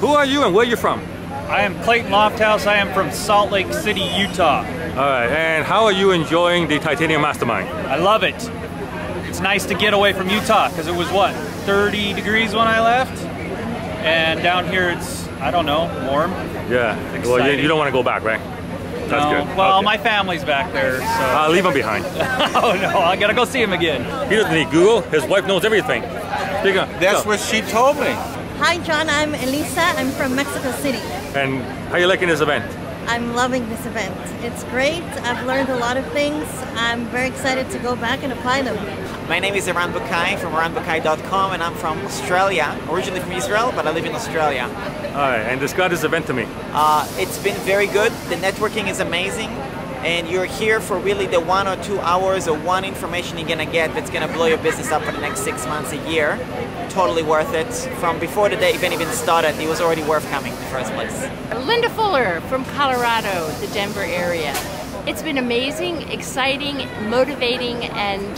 Who are you and where are you from? I am Clayton Lofthouse. I am from Salt Lake City, Utah. All right, and how are you enjoying the Titanium Mastermind? I love it. It's nice to get away from Utah because it was what, 30 degrees when I left? And down here it's, I don't know, warm. Yeah, well, you don't want to go back, right? That's no. good. Well, okay. my family's back there, so. I'll leave him behind. Oh no, I gotta go see him again. He doesn't need Google, his wife knows everything. That's what she told me. Hi John, I'm Elisa, I'm from Mexico City. And how are you liking this event? I'm loving this event. It's great, I've learned a lot of things. I'm very excited to go back and apply them. My name is Eran Bukai from eranbukai.com and I'm from Australia. Originally from Israel, but I live in Australia. Alright, and describe this event to me. It's been very good. The networking is amazing. And you're here for really the 1 or 2 hours of one information you're gonna get that's gonna blow your business up for the next 6 months, a year. Totally worth it. From before the event even started, it was already worth coming in the first place. Linda Fuller from Colorado, the Denver area. It's been amazing, exciting, motivating, and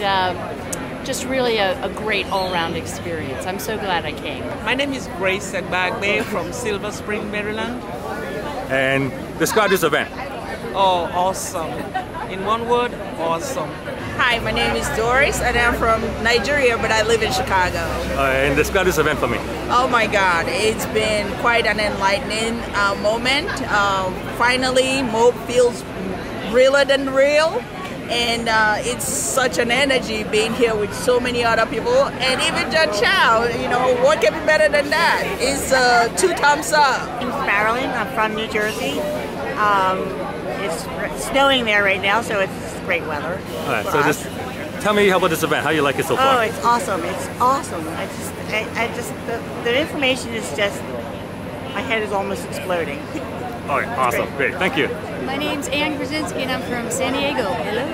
just really a great all-round experience. I'm so glad I came. My name is Grace Bagbe from Silver Spring, Maryland. And describe this event. Oh, awesome. In one word, awesome. Hi, my name is Doris and I'm from Nigeria, but I live in Chicago. And describe this event for me. Oh my God, it's been quite an enlightening moment. Finally, Mope feels realer than real. And it's such an energy being here with so many other people. And even John Chow, you know, what can be better than that? It's 2 thumbs up. I'm Marilyn, I'm from New Jersey. It's snowing there right now, so it's great weather. All right, so just tell me about this event. How you like it so far? Oh, it's awesome. It's awesome. The information is just, my head is almost exploding. All right, awesome, great, thank you. My name's Ann Krasinski and I'm from San Diego. Hello.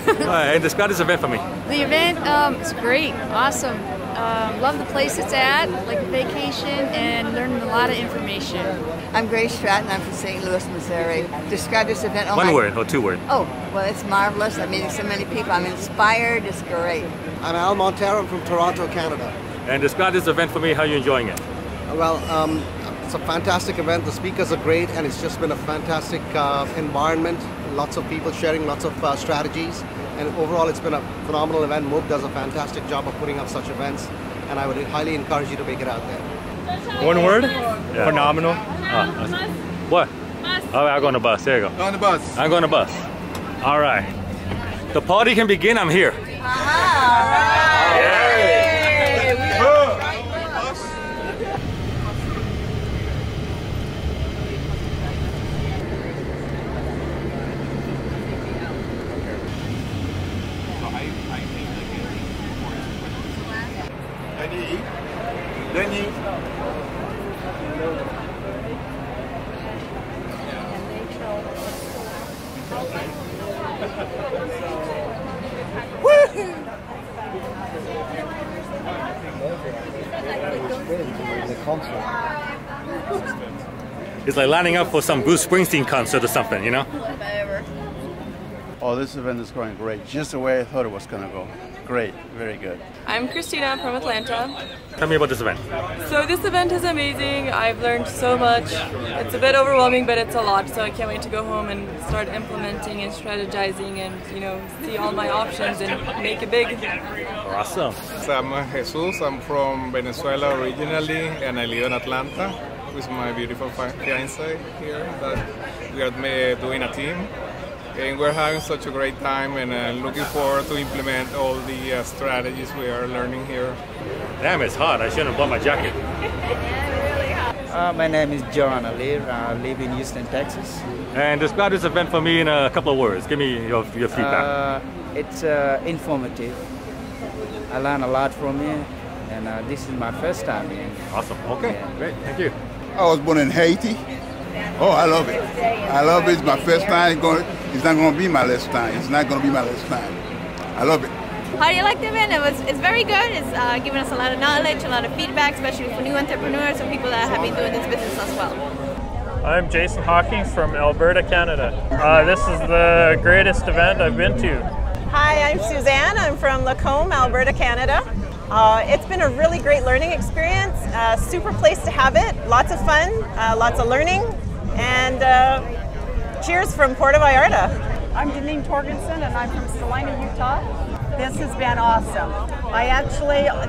All right, and describe this event for me. The event is great, awesome. Love the place it's at, like a vacation, and learning a lot of information. I'm Grace Stratton, I'm from St. Louis, Missouri. Describe this event. Oh, 1 word or 2 words? Oh, well, it's marvelous. I'm meeting so many people. I'm inspired. It's great. I'm Al Montero. I'm from Toronto, Canada. And describe this event for me. How are you enjoying it? Well, it's a fantastic event. The speakers are great, and it's just been a fantastic environment. Lots of people sharing lots of strategies. And overall, it's been a phenomenal event. Mope does a fantastic job of putting up such events, and I would highly encourage you to make it out there. 1 word? Yeah. Phenomenal. What? All right, I'll go on the bus. There you go. Go on the bus. I'm going on the bus. All right. The party can begin. I'm here. Lenny. It's like lining up for some Bruce Springsteen concert or something, you know? Oh, this event is going great. Just the way I thought it was going to go. Great, very good. I'm Christina from Atlanta. Tell me about this event. So this event is amazing. I've learned so much. It's a bit overwhelming, but it's a lot. So I can't wait to go home and start implementing and strategizing and, you know, see all my options and make it big. Awesome. I'm Jesus. I'm from Venezuela originally, and I live in Atlanta with my beautiful fiancé here. That we are doing a team. And we're having such a great time, and looking forward to implement all the strategies we are learning here. Damn, it's hot. I shouldn't have bought my jacket. My name is John. I live in Houston, Texas. And describe this event for me in a couple of words. Give me your feedback. It's informative. I learned a lot from it, and this is my first time here. Awesome. Okay, yeah. Great. Thank you. I was born in Haiti. Oh, I love it. I love it. It's my first time. It's not going to be my last time. It's not going to be my last time. I love it. How do you like the event? It's very good. It's giving us a lot of knowledge, a lot of feedback, especially for new entrepreneurs and people that have been doing this business as well. I'm Jason Hawkins from Alberta, Canada. This is the greatest event I've been to. Hi, I'm Suzanne. I'm from Lacombe, Alberta, Canada. It's been a really great learning experience, super place to have it, lots of fun, lots of learning, and cheers from Puerto Vallarta. I'm Janine Torgensen and I'm from Salina, Utah. This has been awesome.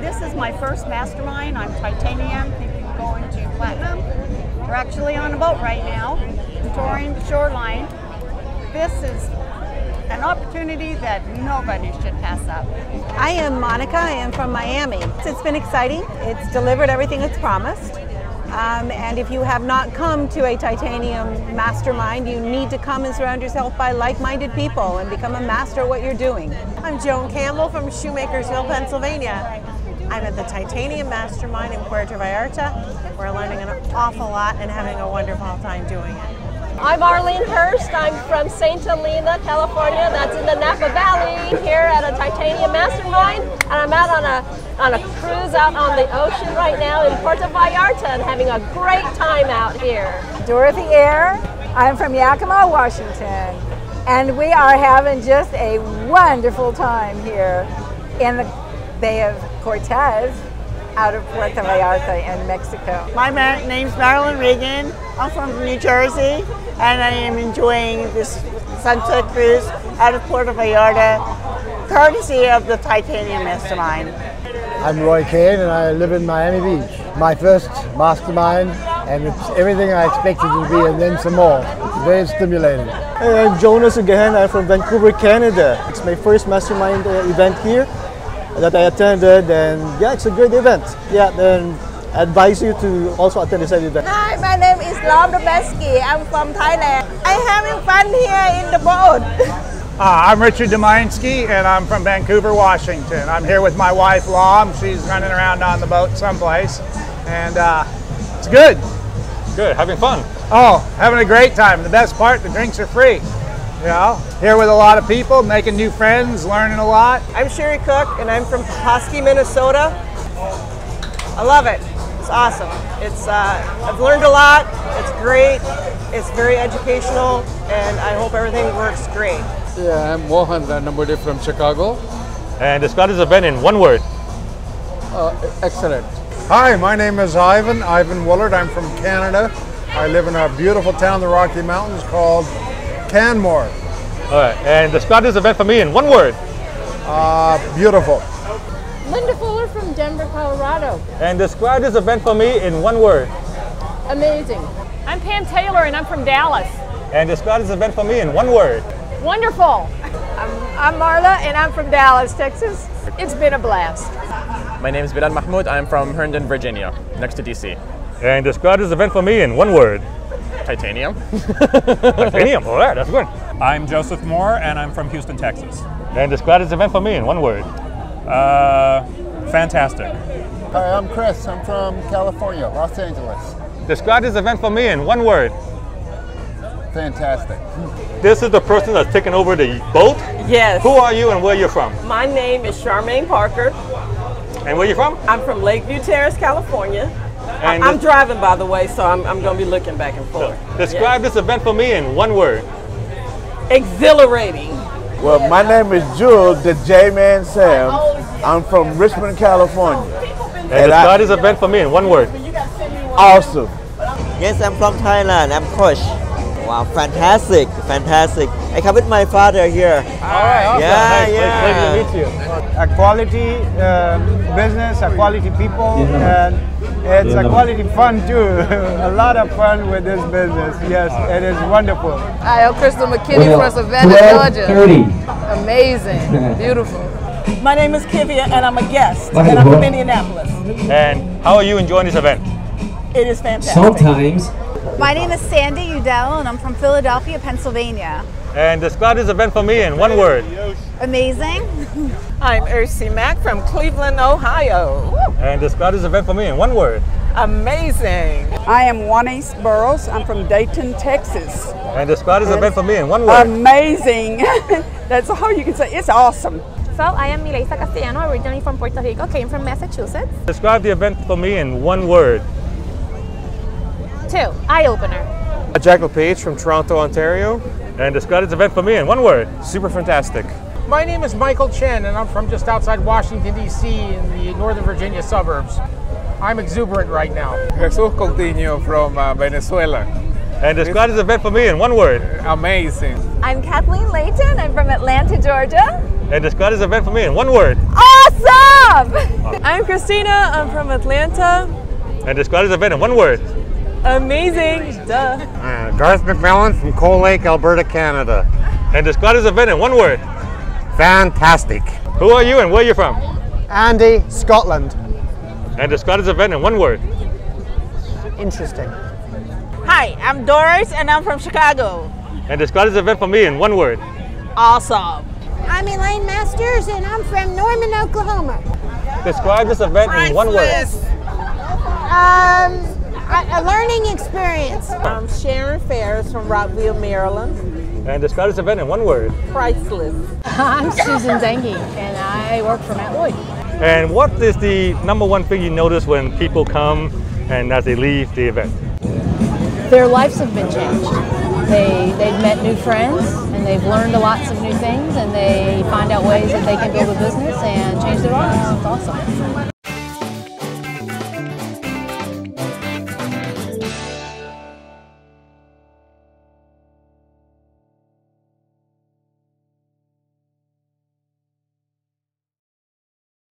This is my first mastermind. I'm titanium, thinking of going to platinum. We're actually on a boat right now, touring shoreline. This is an opportunity that nobody should pass up. I am Monica. I am from Miami. It's been exciting. It's delivered everything it's promised. And if you have not come to a titanium mastermind, you need to come and surround yourself by like-minded people and become a master at what you're doing. I'm Joan Campbell from Shoemakersville, Pennsylvania. I'm at the Titanium Mastermind in Puerto Vallarta. We're learning an awful lot and having a wonderful time doing it. I'm Arlene Hurst. I'm from St. Helena, California. That's in the Napa Valley. Here at a Titanium Mastermind, and I'm out on a cruise out on the ocean right now in Puerto Vallarta and having a great time out here. Dorothy Eyre. I'm from Yakima, Washington, and we are having just a wonderful time here in the Bay of Cortez, out of Puerto Vallarta in Mexico. My name's Marilyn Regan. I'm from New Jersey, and I am enjoying this sunset cruise out of Puerto Vallarta, courtesy of the Titanium Mastermind. I'm Roy Kane, and I live in Miami Beach. My first mastermind, and it's everything I expected it to be, and then some more. It's very stimulating. Hey, I'm Jonas again. I'm from Vancouver, Canada. It's my first mastermind event here that I attended, and yeah, it's a great event. Yeah, then I advise you to also attend this event. Hi, my name is Lam Dobeski. I'm from Thailand. I'm having fun here in the boat. I'm Richard Dominski, and I'm from Vancouver, Washington. I'm here with my wife, Lam. She's running around on the boat someplace, and it's good. Good, having fun. Oh, having a great time. The best part, the drinks are free. You know, here with a lot of people, making new friends, learning a lot. I'm Sherry Cook, and I'm from Petoskey, Minnesota. I love it. It's awesome. I've learned a lot. It's great. It's very educational, and I hope everything works great. Yeah, I'm Mohan Nambode from Chicago. And describe this event in one word. Excellent. Hi, my name is Ivan Woolard. I'm from Canada. I live in a beautiful town in the Rocky Mountains called Canmore. All right, and describe this event for me in one word. Beautiful. Linda Fuller from Denver, Colorado. And describe this event for me in one word. Amazing. I'm Pam Taylor and I'm from Dallas. And describe this event for me in one word. Wonderful. I'm Marla and I'm from Dallas, Texas. It's been a blast. My name is Bilal Mahmoud. I'm from Herndon, Virginia, next to DC. And describe this event for me in one word. Titanium. Titanium, all right, that's good. I'm Joseph Moore and I'm from Houston, Texas. And describe this event for me in one word. Fantastic. Hi, I'm Chris. I'm from California, Los Angeles. Describe this event for me in one word. Fantastic. This is the person that's taken over the boat? Yes. Who are you and where you're from? My name is Charmaine Parker. And where you from? I'm from Lakeview Terrace, California. And I'm driving, by the way, so I'm going to be looking back and forth. So, describe this event for me in one word. Exhilarating. Well, my name is Jules, the J-Man Sam. I'm from Richmond, California. And describe this event for me in one word. Awesome. Yes, I'm from Thailand. I'm Coach. Wow, fantastic, fantastic. I come with my father here. All right, awesome. Yeah, nice. yeah. Pleasure to meet you. A quality business, a quality people, and it's a quality fun too. A lot of fun with this business. Yes, it is wonderful. Hi, I'm Crystal McKinney from Savannah, Georgia. Amazing, beautiful. My name is Kivia and I'm a guest and I'm from Indianapolis. And how are you enjoying this event? It is fantastic. Sometimes. My name is Sandy Udell and I'm from Philadelphia, Pennsylvania. And describe this event for me in one word. Amazing. I'm Ursi Mack from Cleveland, Ohio. And describe this event for me in one word. Amazing. I am Juanice Burrows. I'm from Dayton, Texas. And describe this event for me in one word. Amazing. That's all you can say. It's awesome. So I am Milesa Castellano, originally from Puerto Rico, came from Massachusetts. Describe the event for me in one word. 2, eye-opener. Jack LePage from Toronto, Ontario. And describe this event for me in one word. Super fantastic. My name is Michael Chen, and I'm from just outside Washington, D.C. in the Northern Virginia suburbs. I'm exuberant right now. Jesus Coutinho from Venezuela. And describe this event for me in one word. Amazing. I'm Kathleen Layton. I'm from Atlanta, Georgia. And describe this event for me in one word. Awesome! I'm Christina. I'm from Atlanta. And describe this event in one word. Amazing. Duh. Garth McMillan from Coal Lake, Alberta, Canada. And describe this event in one word. Fantastic. Who are you and where are you from? Andy, Scotland. And describe this event in one word. Interesting. Hi, I'm Doris and I'm from Chicago. And describe this event for me in one word. Awesome. I'm Elaine Masters and I'm from Norman, Oklahoma. Describe this event in one word. A learning experience. I'm Sharon Ferris from Rockville, Maryland. And describe this event in one word. Priceless. I'm Susan Zengi, and I work for Matt Lloyd. And what is the number one thing you notice when people come and as they leave the event? Their lives have been changed. They've met new friends, and they've learned lots of new things, and they find out ways that they can build a business and change their lives. It's awesome.